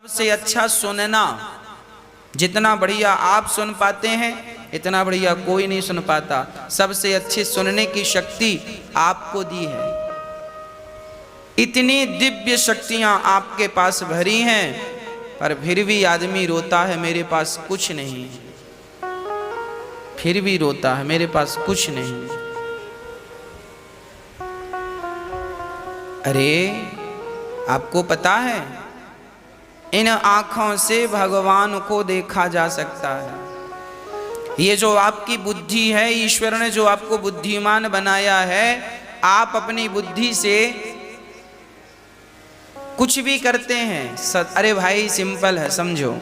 सबसे अच्छा सुनना। जितना बढ़िया आप सुन पाते हैं इतना बढ़िया कोई नहीं सुन पाता। सबसे अच्छी सुनने की शक्ति आपको दी है। इतनी दिव्य शक्तियां आपके पास भरी हैं, पर फिर भी आदमी रोता है मेरे पास कुछ नहीं। फिर भी रोता है मेरे पास कुछ नहीं। अरे आपको पता है इन आंखों से भगवान को देखा जा सकता है। ये जो आपकी बुद्धि है, ईश्वर ने जो आपको बुद्धिमान बनाया है, आप अपनी बुद्धि से कुछ भी करते हैं। अरे भाई सिंपल है, समझो।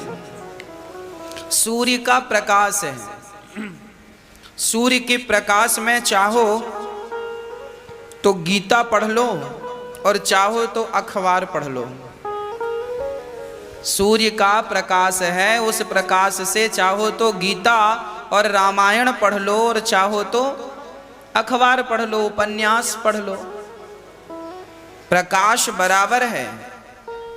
सूर्य का प्रकाश है, सूर्य के प्रकाश में चाहो तो गीता पढ़ लो और चाहो तो अखबार पढ़ लो। सूर्य का प्रकाश है, उस प्रकाश से चाहो तो गीता और रामायण पढ़ लो और चाहो तो अखबार पढ़ लो, उपन्यास पढ़ लो। प्रकाश बराबर है।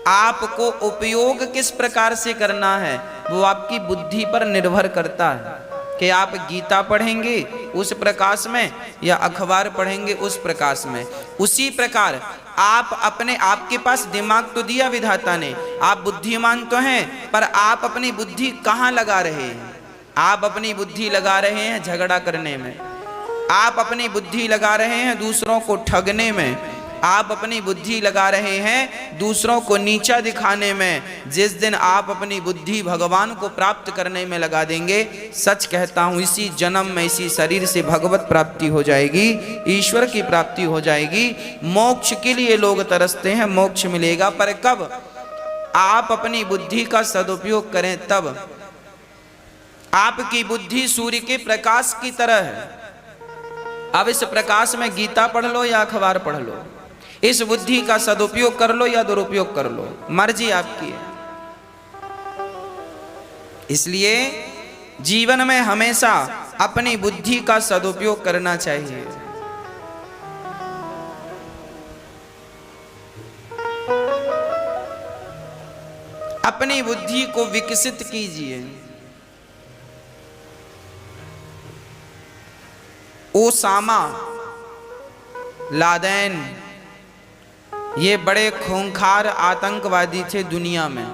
आपको उपयोग किस प्रकार से करना है वो आपकी बुद्धि पर निर्भर करता है कि आप गीता पढ़ेंगे उस प्रकाश में या अखबार पढ़ेंगे उस प्रकाश में। उसी प्रकार आप अपने, आपके पास दिमाग तो दिया विधाता ने, आप बुद्धिमान तो हैं, पर आप अपनी बुद्धि कहाँ लगा रहे हैं? आप अपनी बुद्धि लगा रहे हैं झगड़ा करने में, आप अपनी बुद्धि लगा रहे हैं दूसरों को ठगने में, आप अपनी बुद्धि लगा रहे हैं दूसरों को नीचा दिखाने में। जिस दिन आप अपनी बुद्धि भगवान को प्राप्त करने में लगा देंगे, सच कहता हूँ इसी जन्म में इसी शरीर से भगवत प्राप्ति हो जाएगी, ईश्वर की प्राप्ति हो जाएगी। मोक्ष के लिए लोग तरसते हैं, मोक्ष मिलेगा, पर कब? आप अपनी बुद्धि का सदुपयोग करें तब। आपकी बुद्धि सूर्य के प्रकाश की तरह है। अब इस प्रकाश में गीता पढ़ लो या अखबार पढ़ लो, इस बुद्धि का सदुपयोग कर लो या दुरुपयोग कर लो, मर्जी आपकी है। इसलिए जीवन में हमेशा अपनी बुद्धि का सदुपयोग करना चाहिए। अपनी बुद्धि को विकसित कीजिए। ओसामा लादेन ये बड़े खूंखार आतंकवादी थे दुनिया में।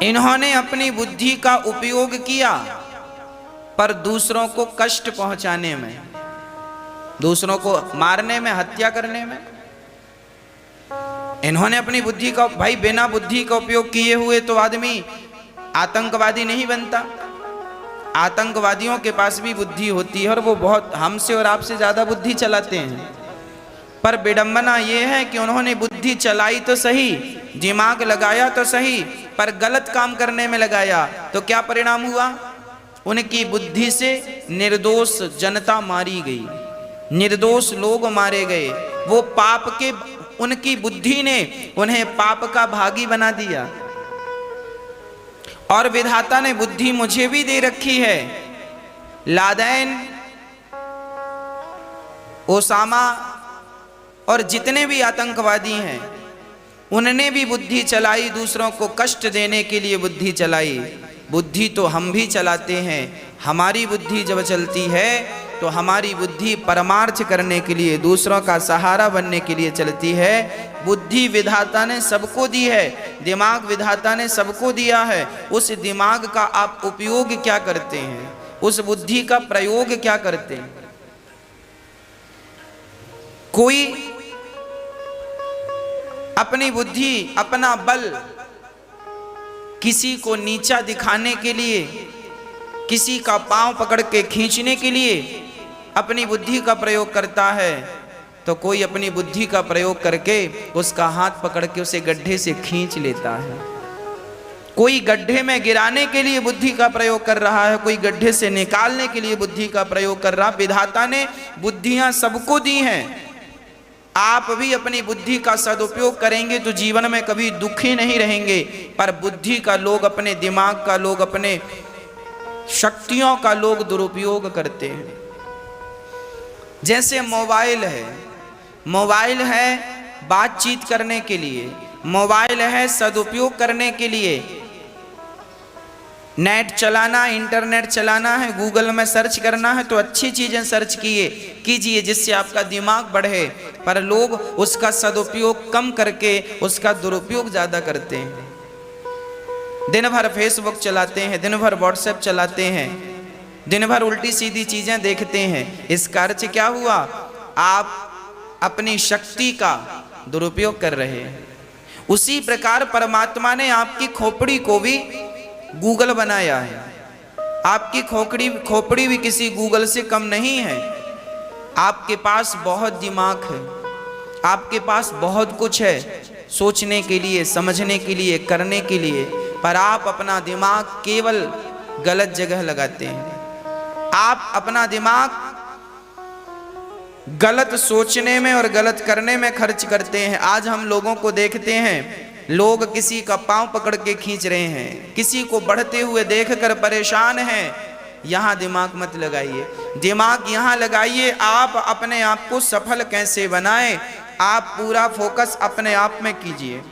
इन्होंने अपनी बुद्धि का उपयोग किया पर दूसरों को कष्ट पहुंचाने में, दूसरों को मारने में, हत्या करने में। इन्होंने अपनी बुद्धि का, भाई बिना बुद्धि का उपयोग किए हुए तो आदमी आतंकवादी नहीं बनता। आतंकवादियों के पास भी बुद्धि होती है और वो बहुत हमसे और आपसे ज्यादा बुद्धि चलाते हैं। पर विडंबना ये है कि उन्होंने बुद्धि चलाई तो सही, दिमाग लगाया तो सही, पर गलत काम करने में लगाया तो क्या परिणाम हुआ? उनकी बुद्धि से निर्दोष जनता मारी गई, निर्दोष लोग मारे गए। वो पाप के, उनकी बुद्धि ने उन्हें पाप का भागी बना दिया। और विधाता ने बुद्धि मुझे भी दे रखी है। लादेन, ओसामा और जितने भी आतंकवादी हैं उन्होंने भी बुद्धि चलाई, दूसरों को कष्ट देने के लिए बुद्धि चलाई। बुद्धि तो हम भी चलाते हैं। हमारी बुद्धि जब चलती है तो हमारी बुद्धि परमार्थ करने के लिए, दूसरों का सहारा बनने के लिए चलती है। बुद्धि विधाता ने सबको दी है, दिमाग विधाता ने सबको दिया है। उस दिमाग का आप उपयोग क्या करते हैं? उस बुद्धि का प्रयोग क्या करते हैं? कोई अपनी बुद्धि, अपना बल किसी को नीचा दिखाने के लिए, किसी का पांव पकड़ के खींचने के लिए अपनी बुद्धि का प्रयोग करता है, तो कोई अपनी बुद्धि का प्रयोग करके उसका हाथ पकड़ के उसे गड्ढे से खींच लेता है। कोई गड्ढे में गिराने के लिए बुद्धि का प्रयोग कर रहा है, कोई गड्ढे से निकालने के लिए बुद्धि का प्रयोग कर रहा। विधाता ने बुद्धियां सबको दी हैं। आप भी अपनी बुद्धि का सदुपयोग करेंगे तो जीवन में कभी दुखी नहीं रहेंगे। पर बुद्धि का लोग, अपने दिमाग का लोग, अपने शक्तियों का लोग दुरुपयोग करते हैं। जैसे मोबाइल है, मोबाइल है बातचीत करने के लिए, मोबाइल है सदुपयोग करने के लिए, नेट चलाना, इंटरनेट चलाना है, गूगल में सर्च करना है तो अच्छी चीजें सर्च कीजिए जिससे आपका दिमाग बढ़े। पर लोग उसका सदुपयोग कम करके उसका दुरुपयोग ज्यादा करते हैं। दिन भर फेसबुक चलाते हैं, दिन भर व्हाट्सएप चलाते हैं, दिन भर उल्टी सीधी चीजें देखते हैं। इसका अर्थ क्या हुआ? आप अपनी शक्ति का दुरुपयोग कर रहे हैं। उसी प्रकार परमात्मा ने आपकी खोपड़ी को भी गूगल बनाया है। आपकी खोपड़ी भी किसी गूगल से कम नहीं है। आपके पास बहुत दिमाग है, आपके पास बहुत कुछ है सोचने के लिए, समझने के लिए, करने के लिए, पर आप अपना दिमाग केवल गलत जगह लगाते हैं। आप अपना दिमाग गलत सोचने में और गलत करने में खर्च करते हैं। आज हम लोगों को देखते हैं, लोग किसी का पांव पकड़ के खींच रहे हैं, किसी को बढ़ते हुए देखकर परेशान हैं। यहां दिमाग मत लगाइए, दिमाग यहां लगाइए आप अपने आप को सफल कैसे बनाएं। आप पूरा फोकस अपने आप में कीजिए।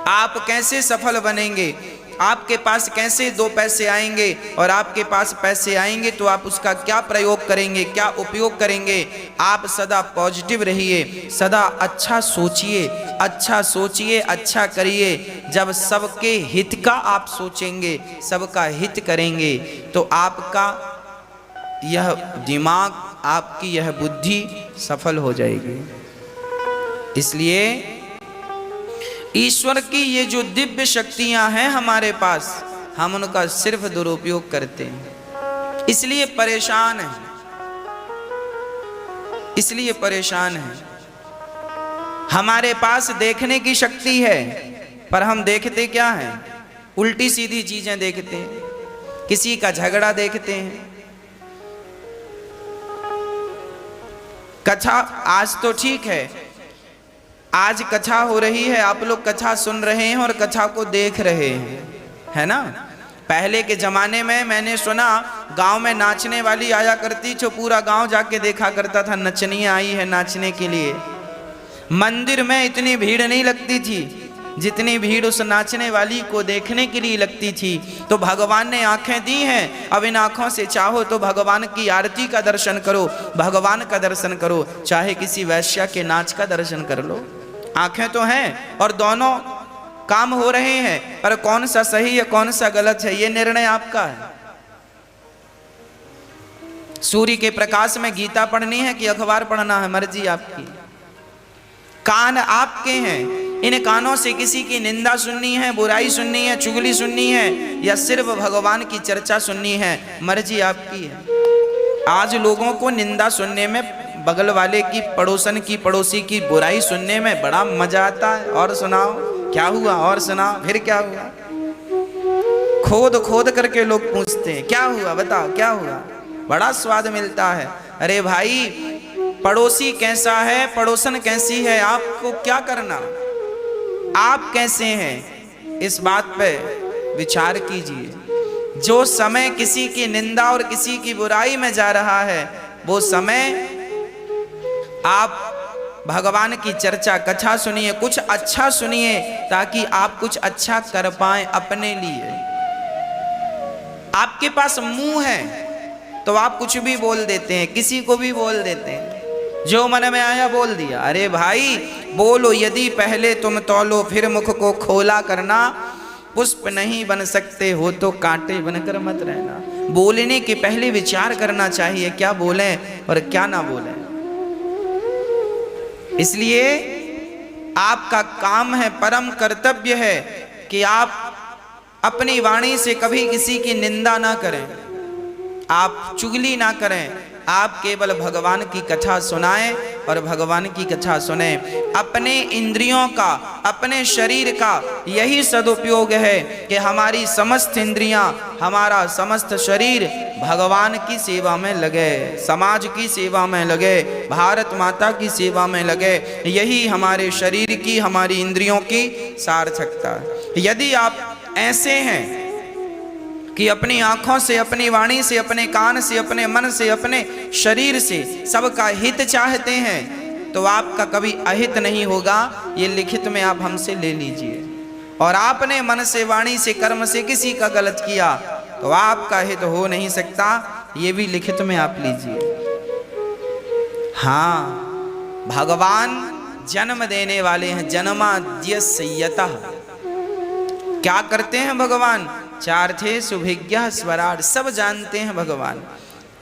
आप कैसे सफल बनेंगे, आपके पास कैसे दो पैसे आएंगे, और आपके पास पैसे आएंगे तो आप उसका क्या प्रयोग करेंगे, क्या उपयोग करेंगे। आप सदा पॉजिटिव रहिए, सदा अच्छा सोचिए, अच्छा करिए। जब सबके हित का आप सोचेंगे, सबका हित करेंगे, तो आपका यह दिमाग, आपकी यह बुद्धि सफल हो जाएगी। इसलिए ईश्वर की ये जो दिव्य शक्तियां हैं हमारे पास, हम उनका सिर्फ दुरुपयोग करते हैं, इसलिए परेशान हैं, इसलिए परेशान हैं। हमारे पास देखने की शक्ति है, पर हम देखते क्या हैं? उल्टी सीधी चीजें देखते हैं, किसी का झगड़ा देखते हैं। कथा आज तो ठीक है, आज कथा हो रही है, आप लोग कथा सुन रहे हैं और कथा को देख रहे हैं, है ना। पहले के जमाने में मैंने सुना गांव में नाचने वाली आया करती, जो पूरा गांव जाके देखा करता था, नचनिया आई है नाचने के लिए। मंदिर में इतनी भीड़ नहीं लगती थी जितनी भीड़ उस नाचने वाली को देखने के लिए लगती थी। तो भगवान ने आंखें दी हैं, अब इन आंखों से चाहो तो भगवान की आरती का दर्शन करो, भगवान का दर्शन करो, चाहे किसी वैश्या के नाच का दर्शन कर लो। आंखें तो हैं और दोनों काम हो रहे हैं, पर कौन सा सही है कौन सा गलत है ये निर्णय आपका है। सूर्य के प्रकाश में गीता पढ़नी है कि अखबार पढ़ना है, मर्जी आपकी। कान आपके हैं, इन कानों से किसी की निंदा सुननी है, बुराई सुननी है, चुगली सुननी है, या सिर्फ भगवान की चर्चा सुननी है, मर्जी आपकी है। आज लोगों को निंदा सुनने में, बगल वाले की, पड़ोसन की, पड़ोसी की बुराई सुनने में बड़ा मजा आता है। और सुनाओ क्या हुआ, और सुनाओ फिर क्या हुआ। खोद खोद करके लोग पूछते हैं क्या हुआ, बताओ क्या हुआ, बड़ा स्वाद मिलता है। अरे भाई, पड़ोसी कैसा है, पड़ोसन कैसी है, आपको क्या करना, आप कैसे हैं, इस बात पे विचार कीजिए। जो समय किसी की निंदा और किसी की बुराई में जा रहा है, वो समय आप भगवान की चर्चा, कथा सुनिए, कुछ अच्छा सुनिए, ताकि आप कुछ अच्छा कर पाएं अपने लिए। आपके पास मुंह है तो आप कुछ भी बोल देते हैं, किसी को भी बोल देते हैं, जो मन में आया बोल दिया। अरे भाई, बोलो यदि पहले तुम तौलो, फिर मुख को खोला करना। पुष्प नहीं बन सकते हो तो कांटे बनकर मत रहना। बोलने के पहले विचार करना चाहिए, क्या बोलें और क्या ना बोलें। इसलिए आपका काम है, परम कर्तव्य है कि आप अपनी वाणी से कभी किसी की निंदा ना करें, आप चुगली ना करें, आप केवल भगवान की कथा सुनाएं और भगवान की कथा सुने। अपने इंद्रियों का, अपने शरीर का यही सदुपयोग है कि हमारी समस्त इंद्रियां, हमारा समस्त शरीर भगवान की सेवा में लगे, समाज की सेवा में लगे, भारत माता की सेवा में लगे। यही हमारे शरीर की, हमारी इंद्रियों की सार्थकता है। यदि आप ऐसे हैं कि अपनी आंखों से, अपनी वाणी से, अपने कान से, अपने मन से, अपने शरीर से सबका हित चाहते हैं, तो आपका कभी अहित नहीं होगा, ये लिखित में आप हमसे ले लीजिए। और आपने मन से, वाणी से, कर्म से किसी का गलत किया तो आपका हित हो नहीं सकता, ये भी लिखित में आप लीजिए। हाँ, भगवान जन्म देने वाले हैं, जन्माद्यस्यतः। क्या करते हैं भगवान? चार्थे सुभिज्ञः स्वराट, सब जानते हैं भगवान।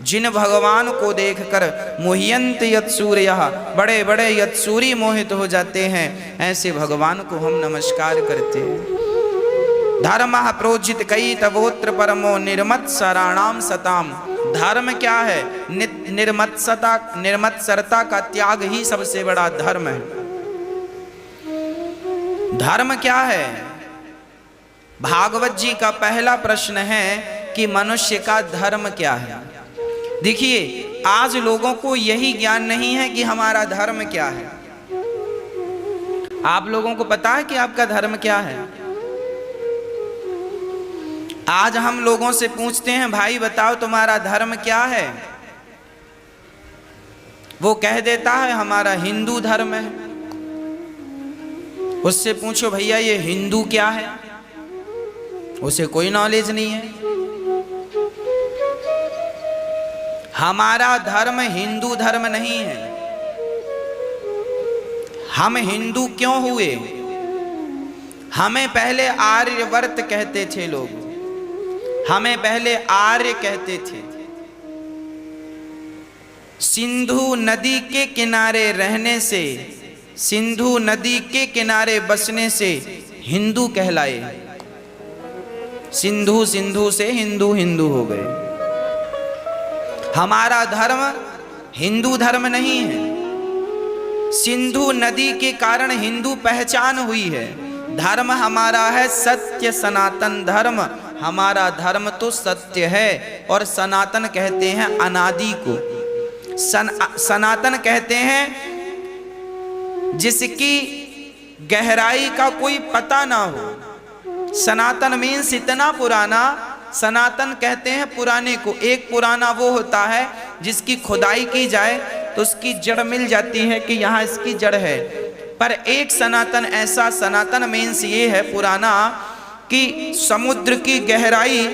जिन भगवान को देखकर मोह्यन्त यत्सूर्यः, बड़े बड़े यत्सूरी मोहित हो जाते हैं, ऐसे भगवान को हम नमस्कार करते हैं। धर्मः प्रोजित कई तवोत्र परमो निर्मत्सराणाम सताम। धर्म क्या है? निर्मत्सरता का त्याग ही सबसे बड़ा धर्म है। धर्म क्या है? भागवत जी का पहला प्रश्न है कि मनुष्य का धर्म क्या है। देखिए, आज लोगों को यही ज्ञान नहीं है कि हमारा धर्म क्या है। आप लोगों को पता है कि आपका धर्म क्या है? आज हम लोगों से पूछते हैं, भाई बताओ तुम्हारा धर्म क्या है? वो कह देता है हमारा हिंदू धर्म है। उससे पूछो भैया ये हिंदू क्या है, उसे कोई नॉलेज नहीं है। हमारा धर्म हिंदू धर्म नहीं है। हम हिंदू क्यों हुए? हमें पहले आर्यवर्त कहते थे लोग, हमें पहले आर्य कहते थे। सिंधु नदी के किनारे रहने से, सिंधु नदी के किनारे बसने से हिंदू कहलाए। सिंधु सिंधु से हिंदू हिंदू हो गए। हमारा धर्म हिंदू धर्म नहीं है। सिंधु नदी के कारण हिंदू पहचान हुई है। धर्म हमारा है सत्य सनातन धर्म। हमारा धर्म तो सत्य है, और सनातन कहते हैं अनादि को। सनातन कहते हैं जिसकी गहराई का कोई पता ना हो। सनातन मीन्स इतना पुराना। सनातन कहते हैं पुराने को। एक पुराना वो होता है जिसकी खुदाई की जाए तो उसकी जड़ मिल जाती है कि यहाँ इसकी जड़ है। पर एक सनातन ऐसा, सनातन मीन्स ये है पुराना कि समुद्र की गहराई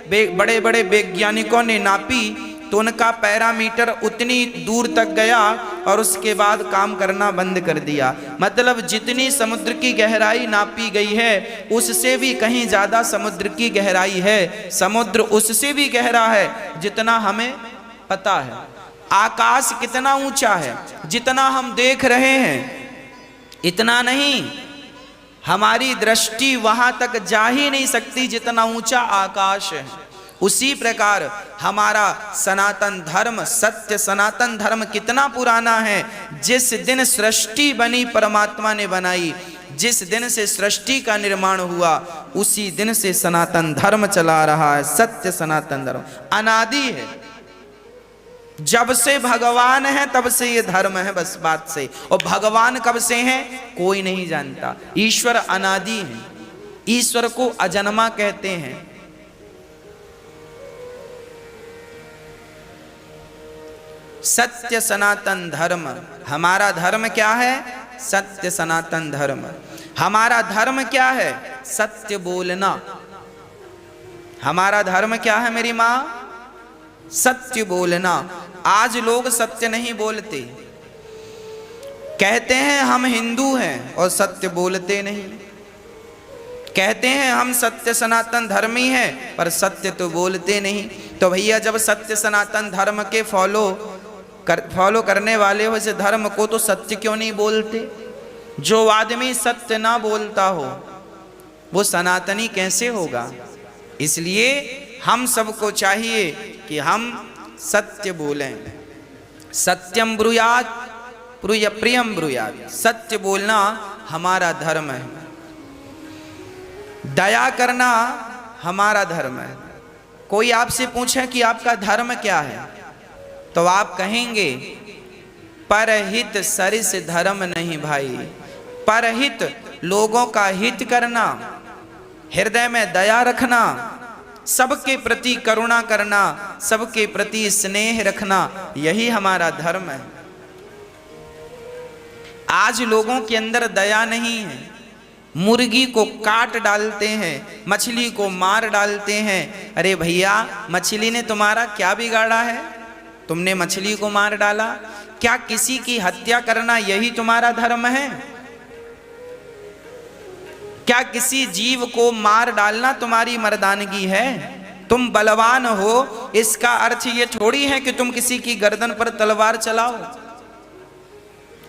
बड़े बड़े वैज्ञानिकों ने नापी तो उनका पैरामीटर उतनी दूर तक गया और उसके बाद काम करना बंद कर दिया। मतलब जितनी समुद्र की गहराई नापी गई है उससे भी कहीं ज्यादा समुद्र की गहराई है। समुद्र उससे भी गहरा है जितना हमें पता है। आकाश कितना ऊंचा है, जितना हम देख रहे हैं इतना नहीं। हमारी दृष्टि वहां तक जा ही नहीं सकती जितना ऊंचा आकाश है। उसी प्रकार हमारा सनातन धर्म, सत्य सनातन धर्म कितना पुराना है। जिस दिन सृष्टि बनी, परमात्मा ने बनाई, जिस दिन से सृष्टि का निर्माण हुआ उसी दिन से सनातन धर्म चला रहा है। सत्य सनातन धर्म अनादि है। जब से भगवान है तब से ये धर्म है, बस बात से। और भगवान कब से हैं कोई नहीं जानता। ईश्वर अनादि है। ईश्वर को अजन्मा कहते हैं। सत्य सनातन धर्म हमारा धर्म क्या है? सत्य सनातन धर्म। हमारा धर्म क्या है? सत्य बोलना। हमारा धर्म क्या है मेरी माँ? सत्य बोलना। आज लोग सत्य नहीं बोलते, कहते हैं हम हिंदू हैं और सत्य बोलते नहीं। कहते हैं हम सत्य सनातन धर्मी हैं पर सत्य तो बोलते नहीं। तो भैया जब सत्य सनातन धर्म के फॉलो करने वाले हो इस धर्म को, तो सत्य क्यों नहीं बोलते? जो आदमी सत्य ना बोलता हो वो सनातनी कैसे होगा? इसलिए हम सबको चाहिए कि हम सत्य बोलें। सत्यम ब्रूयात् प्रियम ब्रूयात्। सत्य बोलना हमारा धर्म है। दया करना हमारा धर्म है। कोई आपसे पूछे कि आपका धर्म क्या है तो आप कहेंगे परहित सरिस धर्म नहीं भाई। परहित लोगों का हित करना, हृदय में दया रखना, सबके प्रति करुणा करना, सबके प्रति स्नेह रखना, यही हमारा धर्म है। आज लोगों के अंदर दया नहीं है, मुर्गी को काट डालते हैं, मछली को मार डालते हैं। अरे भैया, मछली ने तुम्हारा क्या बिगाड़ा है? तुमने मछली को मार डाला। क्या किसी की हत्या करना यही तुम्हारा धर्म है? क्या किसी जीव को मार डालना तुम्हारी मर्दानगी है? तुम बलवान हो, इसका अर्थ ये थोड़ी है कि तुम किसी की गर्दन पर तलवार चलाओ।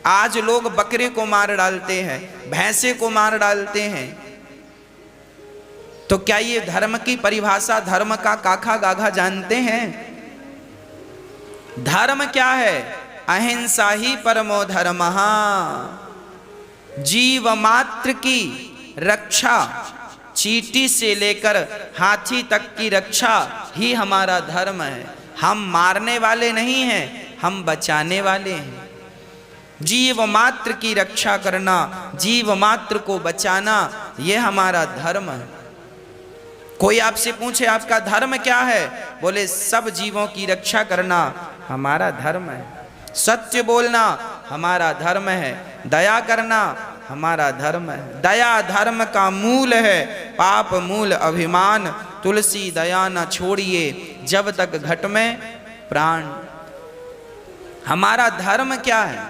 आज लोग बकरे को मार डालते हैं, भैंसे को मार डालते हैं। तो क्या ये धर्म की परिभाषा, धर्म का काखा गाघा जानते हैं? धर्म क्या है? अहिंसा ही परमो धर्मः। जीव मात्र की रक्षा, चींटी से लेकर हाथी तक की रक्षा ही हमारा धर्म है। हम मारने वाले नहीं हैं, हम बचाने वाले हैं। जीव मात्र की रक्षा करना, जीव मात्र को बचाना, यह हमारा धर्म है। कोई आपसे पूछे आपका धर्म क्या है? बोले सब जीवों की रक्षा करना हमारा धर्म है। सत्य बोलना हमारा धर्म है। दया करना हमारा धर्म है। दया धर्म का मूल है, पाप मूल अभिमान। तुलसी दया न छोड़िए जब तक घट में प्राण। हमारा धर्म क्या है?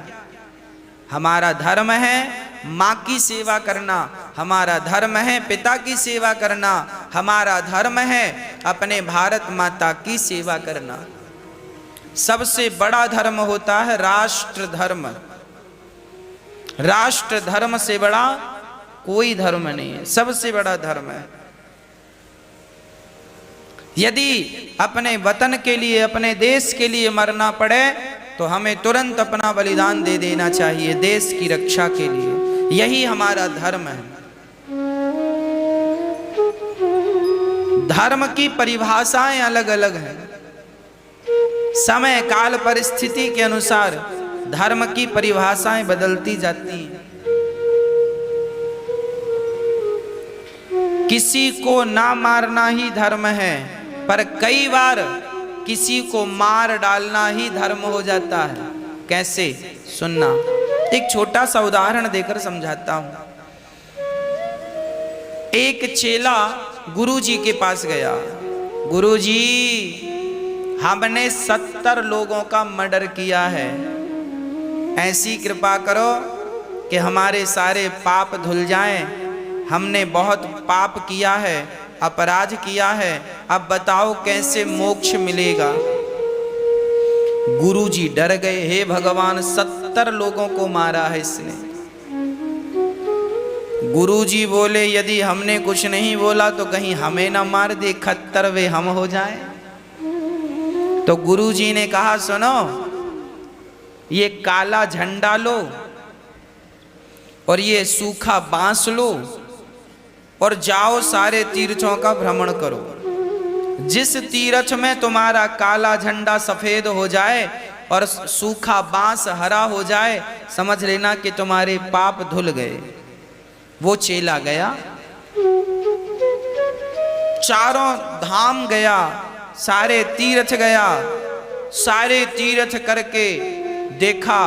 हमारा धर्म है माँ की सेवा करना, हमारा धर्म है पिता की सेवा करना, हमारा धर्म है अपने भारत माता की सेवा करना। सबसे बड़ा धर्म होता है राष्ट्र धर्म। राष्ट्र धर्म से बड़ा कोई धर्म नहीं है, सबसे बड़ा धर्म है। यदि अपने वतन के लिए, अपने देश के लिए मरना पड़े तो हमें तुरंत अपना बलिदान दे देना चाहिए देश की रक्षा के लिए। यही हमारा धर्म है। धर्म की परिभाषाएं अलग अलग हैं। समय काल परिस्थिति के अनुसार धर्म की परिभाषाएं बदलती जाती हैं। किसी को ना मारना ही धर्म है, पर कई बार किसी को मार डालना ही धर्म हो जाता है। कैसे? सुनना, एक छोटा सा उदाहरण देकर समझाता हूं। एक चेला गुरुजी के पास गया। गुरुजी, हमने 70 लोगों का मर्डर किया है, ऐसी कृपा करो कि हमारे सारे पाप धुल जाएं। हमने बहुत पाप किया है, अपराध किया है, अब बताओ कैसे मोक्ष मिलेगा। गुरुजी डर गए, हे भगवान 70 लोगों को मारा है इसने। गुरुजी बोले, यदि हमने कुछ नहीं बोला तो कहीं हमें ना मार दे, 71वें हम हो जाएं। तो गुरुजी ने कहा, सुनो, ये काला झंडा लो और ये सूखा बांस लो और जाओ सारे तीर्थों का भ्रमण करो। जिस तीर्थ में तुम्हारा काला झंडा सफेद हो जाए और सूखा बांस हरा हो जाए, समझ लेना कि तुम्हारे पाप धुल गए। वो चेला गया, चारों धाम गया, सारे तीर्थ गया, सारे तीर्थ करके देखा,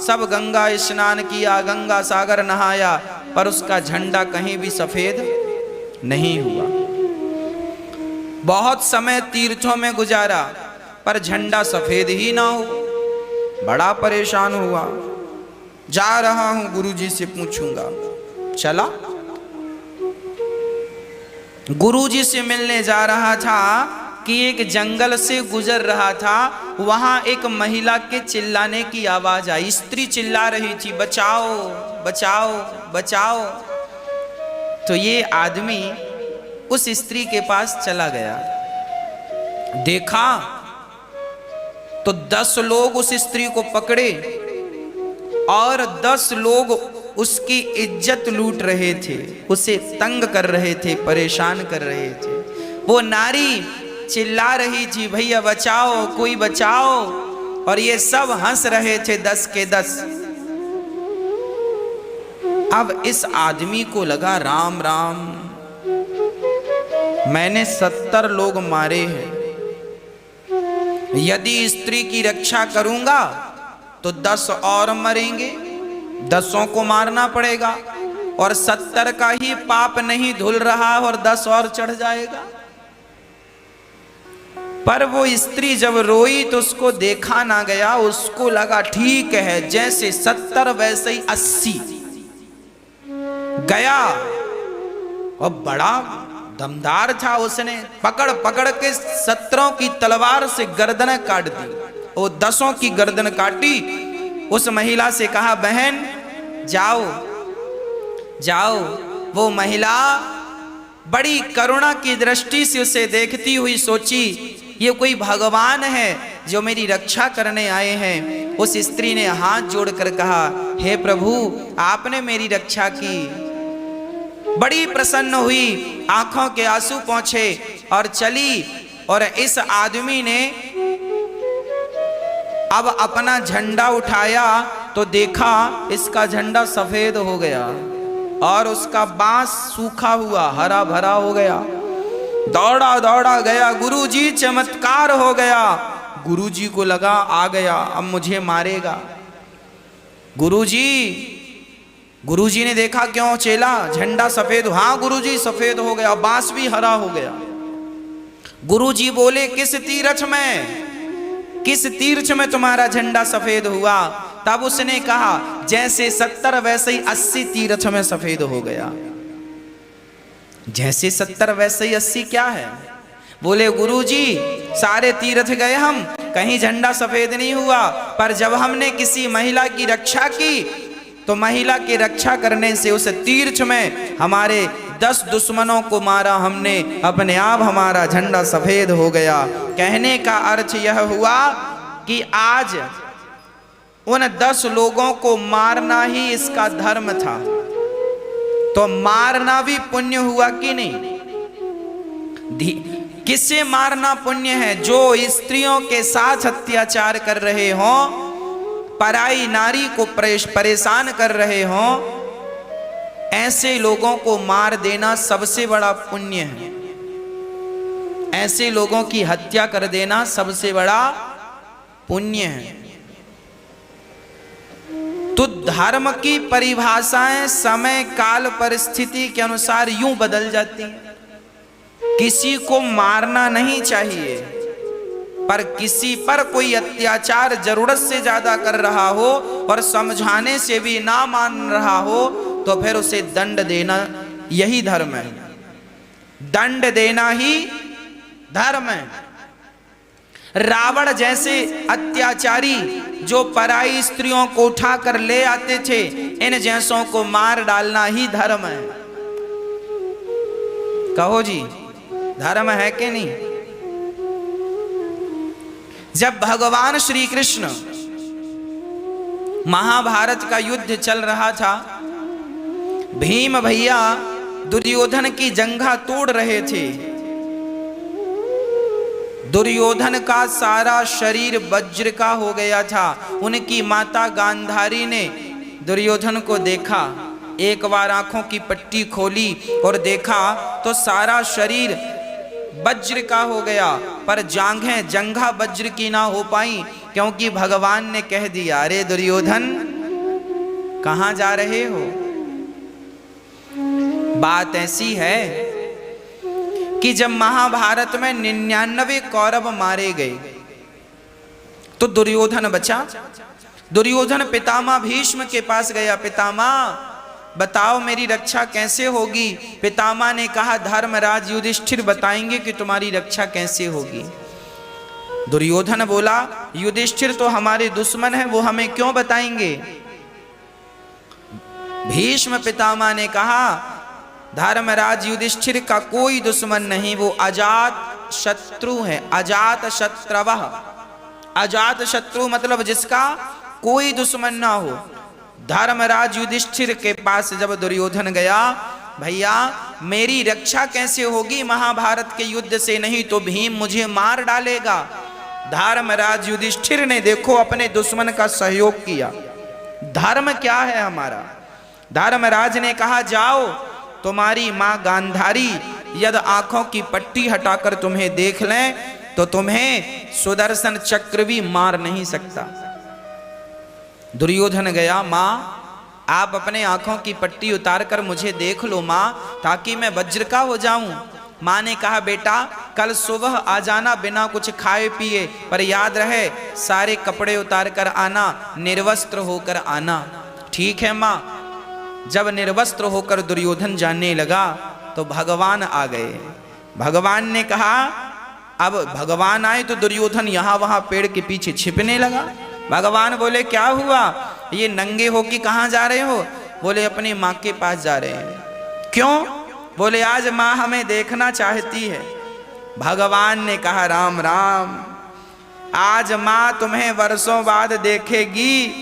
सब गंगा स्नान किया, गंगा सागर नहाया, पर उसका झंडा कहीं भी सफेद नहीं हुआ। बहुत समय तीर्थों में गुजारा पर झंडा सफेद ही ना हो। बड़ा परेशान हुआ। जा रहा हूं गुरुजी से पूछूंगा। चला, गुरुजी से मिलने जा रहा था कि एक जंगल से गुजर रहा था। वहां एक महिला के चिल्लाने की आवाज आई। स्त्री चिल्ला रही थी, बचाओ बचाओ बचाओ। तो ये आदमी उस स्त्री के पास चला गया। देखा तो 10 लोग उस स्त्री को पकड़े और 10 लोग उसकी इज्जत लूट रहे थे, उसे तंग कर रहे थे, परेशान कर रहे थे। वो नारी चिल्ला रही थी, भैया बचाओ, कोई बचाओ, और ये सब हंस रहे थे 10 के 10। अब इस आदमी को लगा, राम राम, मैंने 70 लोग मारे हैं, यदि स्त्री की रक्षा करूंगा तो 10 और मरेंगे, 10 को मारना पड़ेगा, और 70 का ही पाप नहीं धुल रहा और 10 और चढ़ जाएगा। पर वो स्त्री जब रोई तो उसको देखा ना गया, उसको लगा ठीक है, जैसे 70 वैसे ही 80 गया, और बड़ा दमदार था। उसने पकड़ पकड़ के 17 की तलवार से गर्दन काट दी, और 10 की गर्दन काटी। उस महिला से कहा, बहन जाओ जाओ। वो महिला बड़ी करुणा की दृष्टि से उसे देखती हुई सोची, ये कोई भगवान है जो मेरी रक्षा करने आए हैं। उस स्त्री ने हाथ जोड़कर कहा, हे प्रभु, आपने मेरी रक्षा की। बड़ी प्रसन्न हुई, आंखों के आंसू पहुंचे और चली। और इस आदमी ने अब अपना झंडा उठाया तो देखा इसका झंडा सफेद हो गया और उसका बांस सूखा हुआ हरा भरा हो गया। दौड़ा दौड़ा गया, गुरुजी चमत्कार हो गया। गुरुजी को लगा आ गया, अब मुझे मारेगा। गुरुजी ने देखा, क्यों चेला, झंडा सफेद? हाँ गुरुजी, सफेद हो गया, बांस भी हरा हो गया। गुरुजी बोले, किस तीर्थ में तुम्हारा झंडा सफेद हुआ? तब उसने कहा, जैसे 70 वैसे ही 80 तीर्थ में सफेद हो गया। जैसे 70 वैसे ही 80 क्या है? बोले, गुरुजी सारे तीर्थ गए हम, कहीं झंडा सफेद नहीं हुआ, पर जब हमने किसी महिला की रक्षा की तो महिला की रक्षा करने से उस तीर्थ में हमारे 10 दुश्मनों को मारा हमने, अपने आप हमारा झंडा सफेद हो गया। कहने का अर्थ यह हुआ कि आज उन 10 लोगों को मारना ही इसका धर्म था। तो मारना भी पुण्य हुआ कि नहीं? किससे मारना पुण्य है? जो स्त्रियों के साथ अत्याचार कर रहे हों, पराई नारी को परेशान कर रहे हों, ऐसे लोगों को मार देना सबसे बड़ा पुण्य है। ऐसे लोगों की हत्या कर देना सबसे बड़ा पुण्य है। तो धर्म की परिभाषाएं समय काल परिस्थिति के अनुसार यूं बदल जाती हैं। किसी को मारना नहीं चाहिए, पर किसी पर कोई अत्याचार जरूरत से ज्यादा कर रहा हो और समझाने से भी ना मान रहा हो, तो फिर उसे दंड देना यही धर्म है। दंड देना ही धर्म है। रावण जैसे अत्याचारी जो पराई स्त्रियों को उठा कर ले आते थे, इन जैसों को मार डालना ही धर्म है। कहो जी, धर्म है कि नहीं? जब भगवान श्री कृष्ण महाभारत का युद्ध चल रहा था, भीम भैया दुर्योधन की जंघा तोड़ रहे थे। दुर्योधन का सारा शरीर वज्र का हो गया था। उनकी माता गांधारी ने दुर्योधन को देखा, एक बार आंखों की पट्टी खोली और देखा तो सारा शरीर वज्र का हो गया, पर जांघें जंघा वज्र की ना हो पाई, क्योंकि भगवान ने कह दिया, अरे दुर्योधन कहां जा रहे हो? बात ऐसी है कि जब महाभारत में 99 कौरव मारे गए तो दुर्योधन बचा। दुर्योधन पितामह भीष्म के पास गया, पितामह बताओ मेरी रक्षा कैसे होगी? पितामह ने कहा, धर्मराज युधिष्ठिर बताएंगे कि तुम्हारी रक्षा कैसे होगी। दुर्योधन बोला, युधिष्ठिर तो हमारे दुश्मन है, वो हमें क्यों बताएंगे? भीष्म पितामह ने कहा, धर्मराज युधिष्ठिर का कोई दुश्मन नहीं, वो अजात शत्रु है। अजात शत्रवः, अजात शत्रु मतलब जिसका कोई दुश्मन ना हो। धर्मराज युधिष्ठिर के पास जब दुर्योधन गया, भैया मेरी रक्षा कैसे होगी महाभारत के युद्ध से? नहीं तो भीम मुझे मार डालेगा। धर्मराज युधिष्ठिर ने देखो अपने दुश्मन का सहयोग किया। धर्म क्या है हमारा? धर्मराज ने कहा, जाओ तुम्हारी मां गांधारी यदि आंखों की पट्टी हटाकर तुम्हें देख लें तो तुम्हें सुदर्शन चक्र भी मार नहीं सकता। दुर्योधन गया, मां आप अपने आंखों की पट्टी उतार कर मुझे देख लो माँ, ताकि मैं वज्र का हो जाऊं। माँ ने कहा बेटा कल सुबह आ जाना बिना कुछ खाए पिए, पर याद रहे सारे कपड़े उतार कर आना, निर्वस्त्र होकर आना। ठीक है माँ। जब निर्वस्त्र होकर दुर्योधन जाने लगा तो भगवान आ गए। भगवान ने कहा, अब भगवान आए तो दुर्योधन यहां वहां पेड़ के पीछे छिपने लगा। भगवान बोले क्या हुआ, ये नंगे हो कि कहां जा रहे हो? बोले अपनी माँ के पास जा रहे हैं। क्यों? बोले आज माँ हमें देखना चाहती है। भगवान ने कहा राम राम, आज माँ तुम्हें वर्षों बाद देखेगी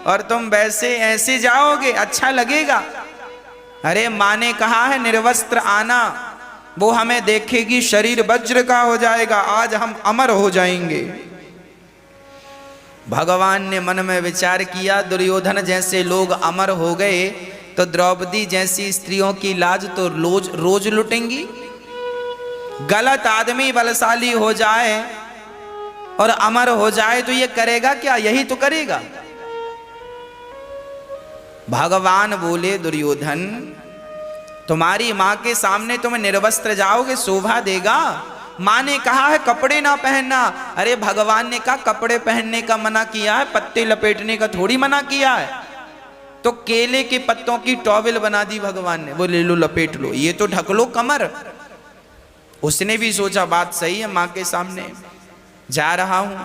और तुम वैसे ऐसे जाओगे, अच्छा लगेगा? अरे माँ ने कहा है निर्वस्त्र आना, वो हमें देखेगी शरीर वज्र का हो जाएगा, आज हम अमर हो जाएंगे। भगवान ने मन में विचार किया दुर्योधन जैसे लोग अमर हो गए तो द्रौपदी जैसी स्त्रियों की लाज तो रोज लुटेंगी। गलत आदमी बलशाली हो जाए और अमर हो जाए तो ये करेगा क्या? यही तो करेगा। भगवान बोले दुर्योधन तुम्हारी माँ के सामने तुम निर्वस्त्र जाओगे, शोभा देगा? माँ ने कहा है कपड़े ना पहनना। अरे भगवान ने कहा कपड़े पहनने का मना किया है, पत्ते लपेटने का थोड़ी मना किया है। तो केले के पत्तों की टॉवेल बना दी भगवान ने, वो ले लो लपेट लो, ये तो ढक लो कमर। उसने भी सोचा बात सही है, माँ के सामने जा रहा हूं,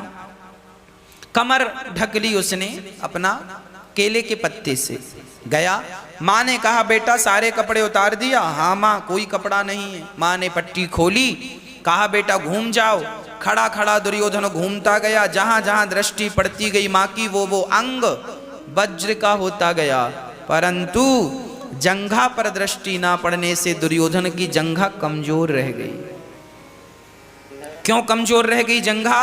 कमर ढक ली उसने अपना केले के पत्ते से। गया, माँ ने कहा बेटा सारे कपड़े उतार दिया? हाँ माँ कोई कपड़ा नहीं है। माँ ने पट्टी खोली, कहा बेटा घूम जाओ। खड़ा खड़ा दुर्योधन घूमता गया, जहां जहां दृष्टि पड़ती गई माँ की वो अंग वज्र का होता गया, परंतु जंघा पर दृष्टि ना पड़ने से दुर्योधन की जंघा कमजोर रह गई। क्यों कमजोर रह गई जंघा?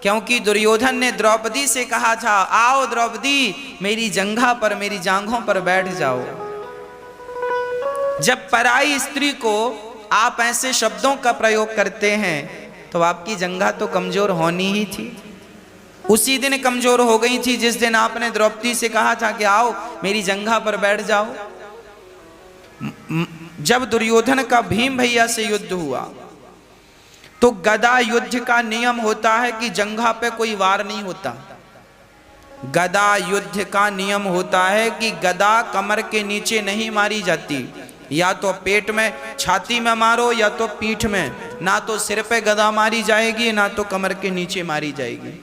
क्योंकि दुर्योधन ने द्रौपदी से कहा था आओ द्रौपदी मेरी जंघा पर, मेरी जांघों पर बैठ जाओ। जब पराई स्त्री को आप ऐसे शब्दों का प्रयोग करते हैं तो आपकी जंघा तो कमजोर होनी ही थी। उसी दिन कमजोर हो गई थी जिस दिन आपने द्रौपदी से कहा था कि आओ मेरी जंघा पर बैठ जाओ। जब दुर्योधन का भीम भैया से युद्ध हुआ तो गदा युद्ध का नियम होता है कि जंघा पे कोई वार नहीं होता। गदा युद्ध का नियम होता है कि गदा कमर के नीचे नहीं मारी जाती, या तो पेट में छाती में मारो या तो पीठ में, ना तो सिर पे गदा मारी जाएगी ना तो कमर के नीचे मारी जाएगी।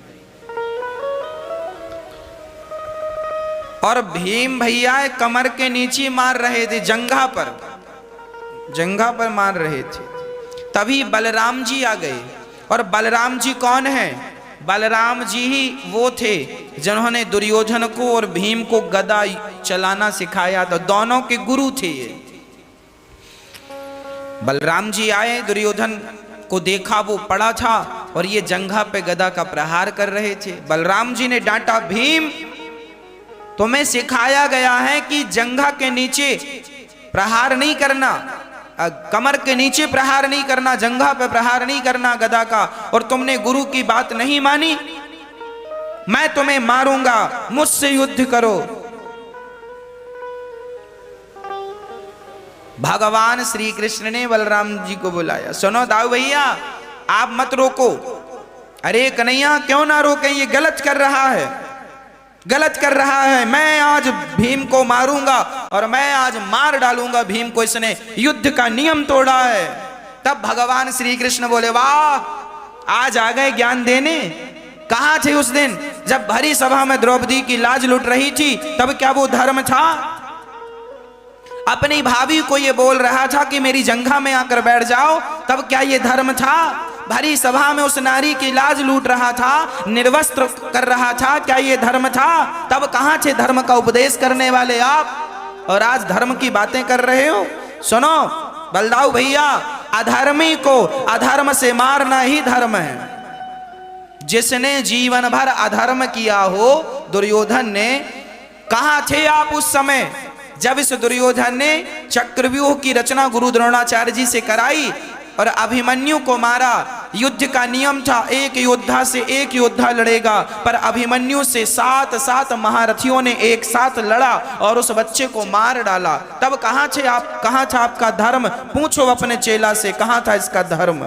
और भीम भैया कमर के नीचे मार रहे थे, जंघा पर मार रहे थे। तभी बलराम जी आ गए। और बलराम जी कौन है? बलराम जी ही वो थे जिन्होंने दुर्योधन को और भीम को गदा चलाना सिखाया था, दोनों के गुरु थे ये। बलराम जी आए, दुर्योधन को देखा वो पड़ा था और ये जंघा पे गदा का प्रहार कर रहे थे। बलराम जी ने डांटा भीम तुम्हें सिखाया गया है कि जंघा के नीचे प्रहार नहीं करना, कमर के नीचे प्रहार नहीं करना, जंघा पे प्रहार नहीं करना गदा का, और तुमने गुरु की बात नहीं मानी। मैं तुम्हें मारूंगा, मुझसे युद्ध करो। भगवान श्री कृष्ण ने बलराम जी को बुलाया, सुनो दाऊ भैया आप मत रोको। अरे कन्हैया क्यों ना रोके, ये गलत कर रहा है, मैं आज भीम को मारूंगा और मैं आज मार डालूंगा भीम को, इसने युद्ध का नियम तोड़ा है। तब भगवान श्री कृष्ण बोले वाह आज आ गए ज्ञान देने। कहां थे उस दिन जब भरी सभा में द्रौपदी की लाज लुट रही थी? तब क्या वो धर्म था? अपनी भाभी को ये बोल रहा था कि मेरी जंघा में आकर बैठ जाओ, तब क्या ये धर्म था? भरी सभा में उस नारी की लाज लूट रहा था, निर्वस्त्र कर रहा था, क्या ये धर्म था? तब कहां थे धर्म का उपदेश करने वाले आप, और आज धर्म की बातें कर रहे हो? सुनो बलदाऊ भैया, अधर्मी को अधर्म से मारना ही धर्म है। जिसने जीवन भर अधर्म किया हो, दुर्योधन ने, कहां थे आप उस समय जब इस दुर्योधन ने चक्रव्यूह की रचना गुरु द्रोणाचार्य जी से कराई और अभिमन्यु को मारा? युद्ध का नियम था, एक योद्धा से एक योद्धा लड़ेगा, पर अभिमन्यु से 7 महारथियों ने एक साथ लड़ा और उस बच्चे को मार डाला। तब कहाँ था आपका धर्म? पूछो अपने चेला से, कहाँ था इसका धर्म?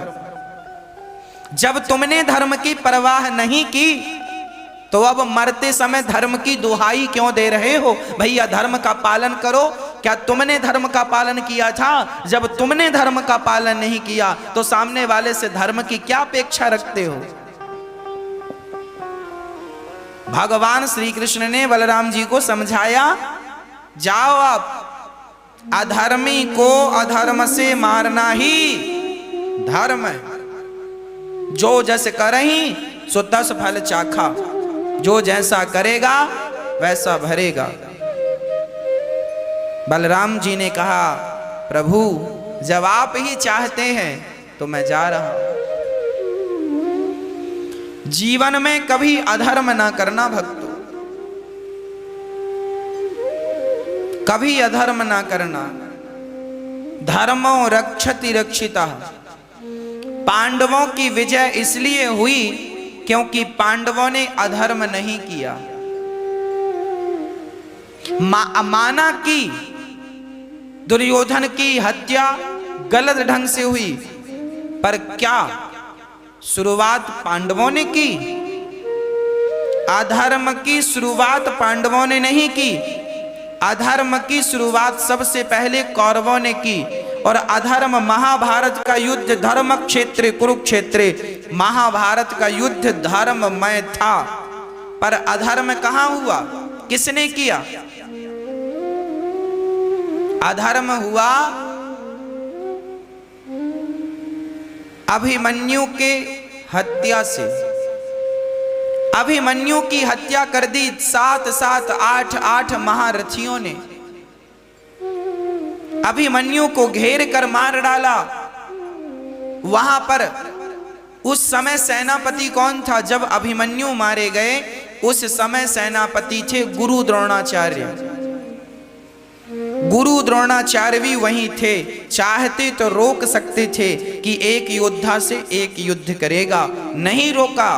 जब तुमने धर्म की परवाह नहीं की तो अब मरते समय धर्म की दुहाई क्यों दे रहे हो? भैया धर्म का पालन करो। क्या तुमने धर्म का पालन किया था? जब तुमने धर्म का पालन नहीं किया तो सामने वाले से धर्म की क्या अपेक्षा रखते हो? भगवान श्री कृष्ण ने बलराम जी को समझाया, जाओ आप, अधर्मी को अधर्म से मारना ही धर्म है। जो जस करही सो तस फल चाखा, जो जैसा करेगा वैसा भरेगा। बलराम जी ने कहा, प्रभु जब आप ही चाहते हैं तो मैं जा रहा हूं। जीवन में कभी अधर्म ना करना भक्तों, कभी अधर्म ना करना। धर्मो रक्षति रक्षिता। पांडवों की विजय इसलिए हुई क्योंकि पांडवों ने अधर्म नहीं किया। माना कि दुर्योधन की हत्या गलत ढंग से हुई, पर क्या शुरुआत पांडवों ने की? अधर्म की शुरुआत पांडवों ने नहीं की, अधर्म की शुरुआत सबसे पहले कौरवों ने की। और अधर्म, महाभारत का युद्ध धर्म क्षेत्र कुरुक्षेत्र, महाभारत का युद्ध धर्ममय था, पर अधर्म कहां हुआ? किसने किया? अधर्म हुआ अभिमन्यु के हत्या से। अभिमन्यु की हत्या कर दी 7 8 महारथियों ने। अभिमन्यु को घेर कर मार डाला। वहां पर उस समय सेनापति कौन था? जब अभिमन्यु मारे गए उस समय सेनापति थे गुरु द्रोणाचार्य। गुरु द्रोणाचार्य भी वहीं थे। चाहते तो रोक सकते थे कि एक योद्धा से एक युद्ध करेगा, नहीं रोका।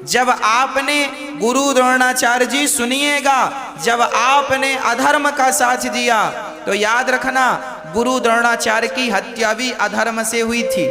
जब आपने, गुरु द्रोणाचार्य जी सुनिएगा, जब आपने अधर्म का साथ दिया तो याद रखना गुरु द्रोणाचार्य की हत्या भी अधर्म से हुई थी।